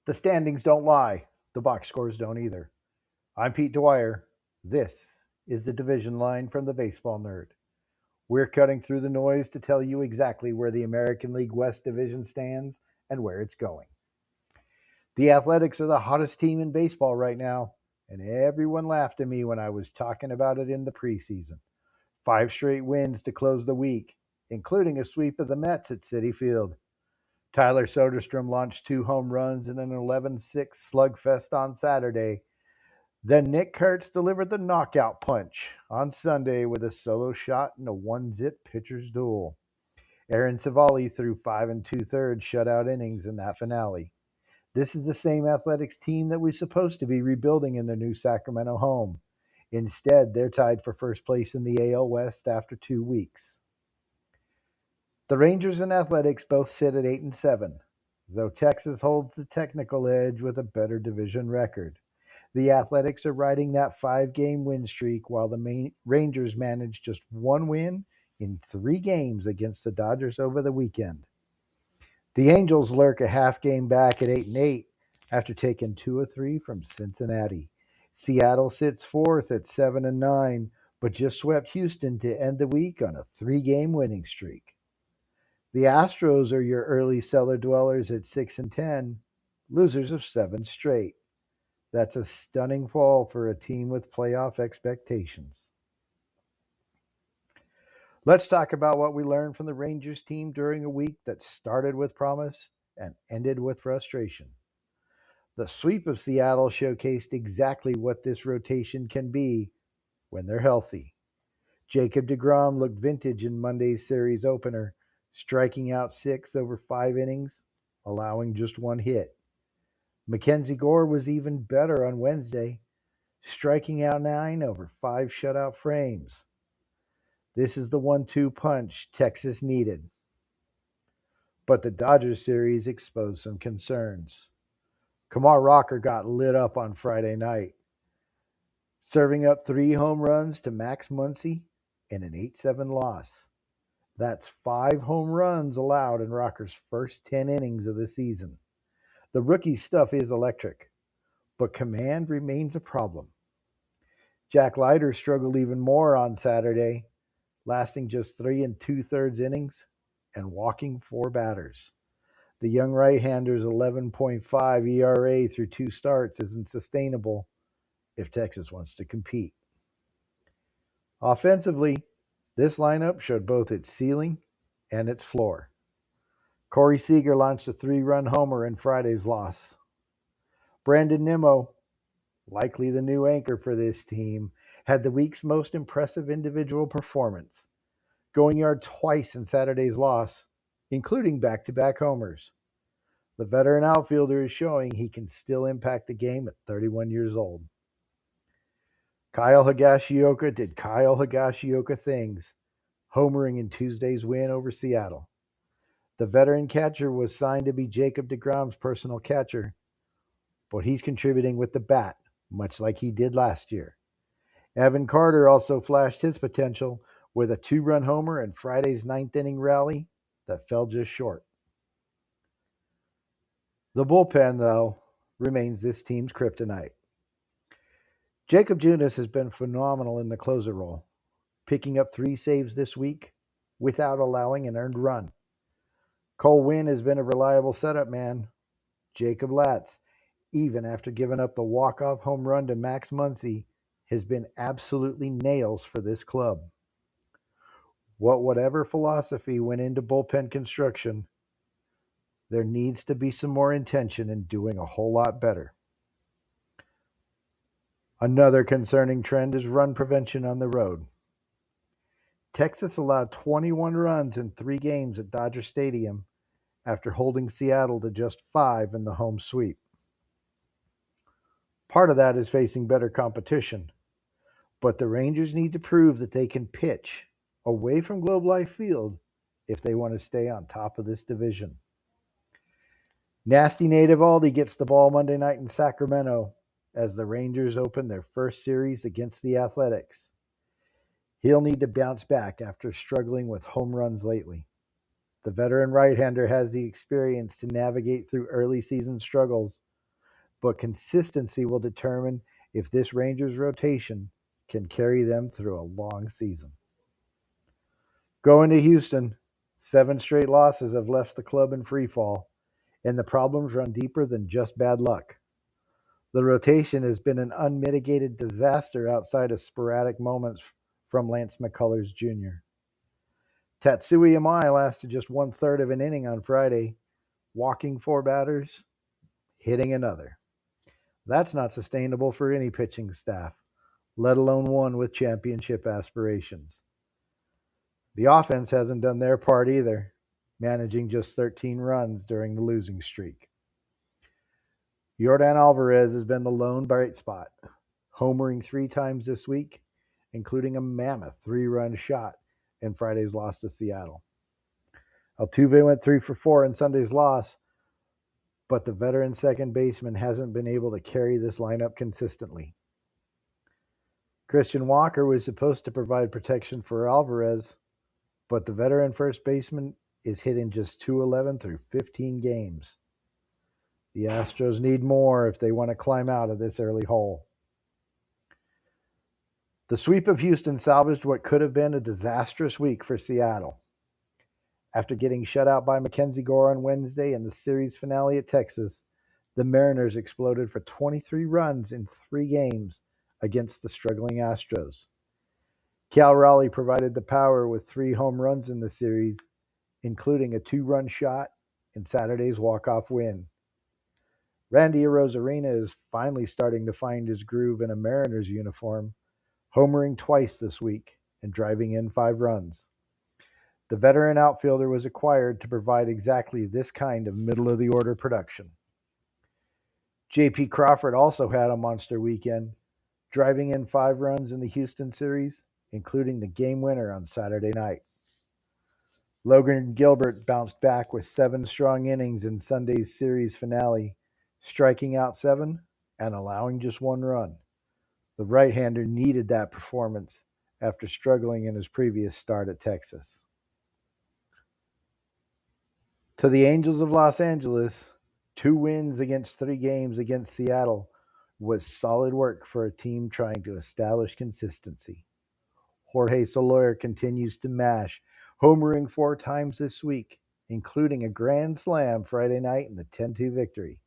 The standings don't lie. The box scores don't either. I'm Pete Dwyer. This is the division line from the Baseball Nerd. We're cutting through the noise to tell you exactly where the American League West Division stands and where it's going. The Athletics are the hottest team in baseball right now, and everyone laughed at me when I was talking about it in the preseason. 5 straight wins to close the week, including a sweep of the Mets at Citi Field. Tyler Soderstrom launched 2 home runs in an 11-6 slugfest on Saturday. Then Nick Kurtz delivered the knockout punch on Sunday with a solo shot in a 1-zip pitcher's duel. Aaron Civale threw 5 2/3 shutout innings in that finale. This is the same Athletics team that was supposed to be rebuilding in their new Sacramento home. Instead, they're tied for first place in the AL West after 2 weeks. The Rangers and Athletics both sit at 8-7, though Texas holds the technical edge with a better division record. The Athletics are riding that 5-game win streak while the Rangers managed just 1 win in 3 games against the Dodgers over the weekend. The Angels lurk a half game back at 8-8 after taking 2 of 3 from Cincinnati. Seattle sits 4th at 7-9, but just swept Houston to end the week on a 3-game winning streak. The Astros are your early cellar dwellers at 6-10, losers of 7 straight. That's a stunning fall for a team with playoff expectations. Let's talk about what we learned from the Rangers team during a week that started with promise and ended with frustration. The sweep of Seattle showcased exactly what this rotation can be when they're healthy. Jacob deGrom looked vintage in Monday's series opener, striking out 6 over 5 innings, allowing just 1 hit. MacKenzie Gore was even better on Wednesday, striking out 9 over 5 shutout frames. This is the 1-2 punch Texas needed. But the Dodgers series exposed some concerns. Kumar Rocker got lit up on Friday night, serving up 3 home runs to Max Muncy in an 8-7 loss. That's 5 home runs allowed in Rocker's first 10 innings of the season. The rookie stuff is electric, but command remains a problem. Jack Leiter struggled even more on Saturday, lasting just 3 2/3 innings and walking 4 batters. The young right-hander's 11.5 ERA through 2 starts isn't sustainable if Texas wants to compete. Offensively, this lineup showed both its ceiling and its floor. Corey Seager launched a 3-run homer in Friday's loss. Brandon Nimmo, likely the new anchor for this team, had the week's most impressive individual performance, going yard twice in Saturday's loss, including back-to-back homers. The veteran outfielder is showing he can still impact the game at 31 years old. Kyle Higashioka did Kyle Higashioka things, homering in Tuesday's win over Seattle. The veteran catcher was signed to be Jacob deGrom's personal catcher, but he's contributing with the bat, much like he did last year. Evan Carter also flashed his potential with a 2-run homer in Friday's 9th-inning rally that fell just short. The bullpen, though, remains this team's kryptonite. Jacob Junis has been phenomenal in the closer role, picking up 3 saves this week without allowing an earned run. Cole Winn has been a reliable setup man. Jacob Latz, even after giving up the walk-off home run to Max Muncy, has been absolutely nails for this club. Whatever philosophy went into bullpen construction, there needs to be some more intention in doing a whole lot better. Another concerning trend is run prevention on the road. Texas allowed 21 runs in 3 games at Dodger Stadium after holding Seattle to just 5 in the home sweep. Part of that is facing better competition, but the Rangers need to prove that they can pitch away from Globe Life Field if they want to stay on top of this division. Nasty Nate Eovaldi gets the ball Monday night in Sacramento as the Rangers open their first series against the Athletics. He'll need to bounce back after struggling with home runs lately. The veteran right-hander has the experience to navigate through early season struggles but consistency will determine if this Rangers rotation can carry them through a long season. Going to Houston, 7 straight losses have left the club in freefall, and the problems run deeper than just bad luck. The rotation has been an unmitigated disaster outside of sporadic moments from Lance McCullers Jr. Tatsui Amai lasted just 1/3 of an inning on Friday, walking 4 batters, hitting another. That's not sustainable for any pitching staff, let alone one with championship aspirations. The offense hasn't done their part either, managing just 13 runs during the losing streak. Yordan Alvarez has been the lone bright spot, homering 3 times this week, including a mammoth 3-run shot in Friday's loss to Seattle. Altuve went 3 for 4 in Sunday's loss, but the veteran second baseman hasn't been able to carry this lineup consistently. Christian Walker was supposed to provide protection for Alvarez, but the veteran first baseman is hitting just .211 through 15 games. The Astros need more if they want to climb out of this early hole. The sweep of Houston salvaged what could have been a disastrous week for Seattle. After getting shut out by MacKenzie Gore on Wednesday in the series finale at Texas, the Mariners exploded for 23 runs in 3 games against the struggling Astros. Cal Raleigh provided the power with 3 home runs in the series, including a 2-run shot in Saturday's walk-off win. Randy Arozarena is finally starting to find his groove in a Mariners uniform, homering twice this week and driving in 5 runs. The veteran outfielder was acquired to provide exactly this kind of middle-of-the-order production. J.P. Crawford also had a monster weekend, driving in 5 runs in the Houston series, including the game winner on Saturday night. Logan Gilbert bounced back with 7 strong innings in Sunday's series finale, striking out 7 and allowing just 1 run. The right-hander needed that performance after struggling in his previous start at Texas. To the Angels of Los Angeles, 2 wins against 3 games against Seattle was solid work for a team trying to establish consistency. Jorge Soler continues to mash, homering 4 times this week, including a grand slam Friday night in the 10-2 victory.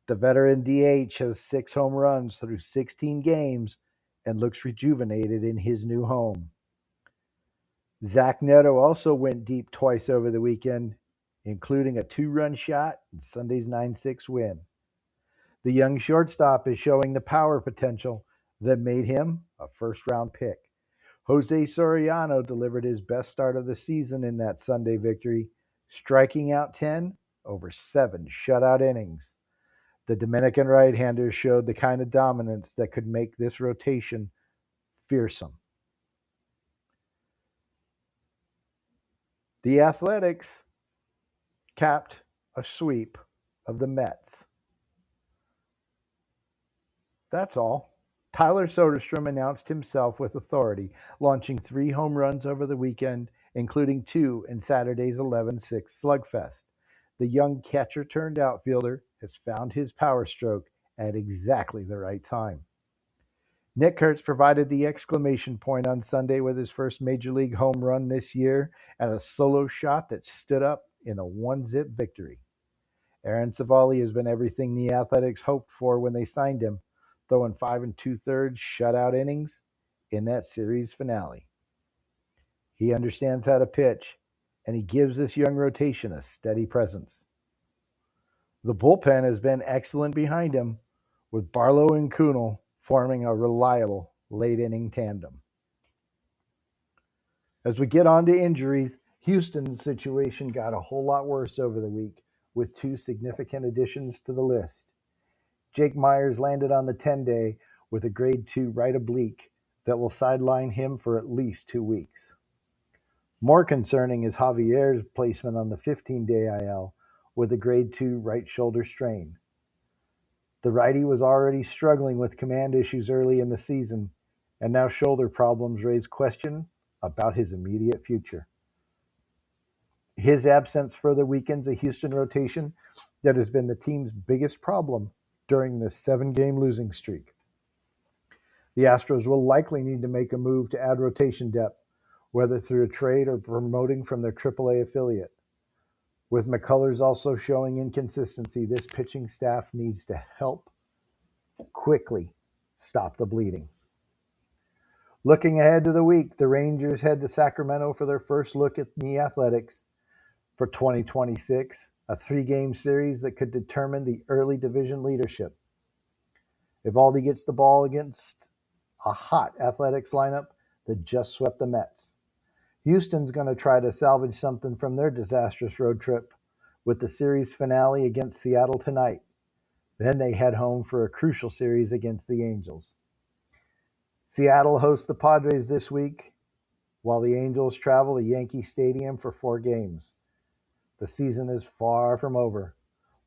The veteran DH has 6 home runs through 16 games and looks rejuvenated in his new home. Zach Neto also went deep twice over the weekend, including a 2-run shot in Sunday's 9-6 win. The young shortstop is showing the power potential that made him a first-round pick. Jose Soriano delivered his best start of the season in that Sunday victory, striking out 10 over 7 shutout innings. The Dominican right-hander showed the kind of dominance that could make this rotation fearsome. The Athletics capped a sweep of the Mets. That's all. Tyler Soderstrom announced himself with authority, launching 3 home runs over the weekend, including 2 in Saturday's 11-6 slugfest. The young catcher-turned-outfielder has found his power stroke at exactly the right time. Nick Kurtz provided the exclamation point on Sunday with his first Major League home run this year and a solo shot that stood up in a 1-zip victory. Aaron Savali has been everything the Athletics hoped for when they signed him, throwing 5 2/3 shutout innings in that series finale. He understands how to pitch, and he gives this young rotation a steady presence. The bullpen has been excellent behind him, with Barlow and Kunal forming a reliable late-inning tandem. As we get on to injuries, Houston's situation got a whole lot worse over the week, with 2 significant additions to the list. Jake Meyers landed on the 10-day with a grade 2 right oblique that will sideline him for at least 2 weeks. More concerning is Javier's placement on the 15-day IL with a grade 2 right shoulder strain. The righty was already struggling with command issues early in the season, and now shoulder problems raise question about his immediate future. His absence further weakens a Houston rotation that has been the team's biggest problem during this 7-game losing streak. The Astros will likely need to make a move to add rotation depth, whether through a trade or promoting from their AAA affiliate. With McCullers also showing inconsistency, this pitching staff needs to help quickly stop the bleeding. Looking ahead to the week, the Rangers head to Sacramento for their first look at the Athletics for 2026, a 3-game series that could determine the early division leadership. Evaldi gets the ball against a hot Athletics lineup that just swept the Mets. Houston's going to try to salvage something from their disastrous road trip with the series finale against Seattle tonight. Then they head home for a crucial series against the Angels. Seattle hosts the Padres this week, while the Angels travel to Yankee Stadium for 4 games. The season is far from over,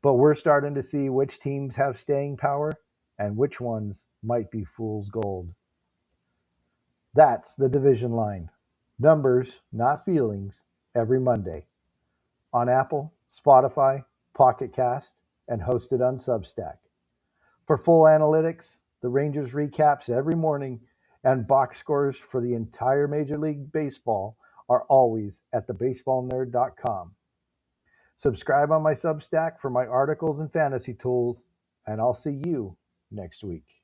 but we're starting to see which teams have staying power and which ones might be fool's gold. That's the Division Line. Numbers, not feelings, every Monday. On Apple, Spotify, Pocket Cast, and hosted on Substack. For full analytics, the Rangers recaps every morning, and box scores for the entire Major League Baseball are always at thebaseballnerd.com. Subscribe on my Substack for my articles and fantasy tools, and I'll see you next week.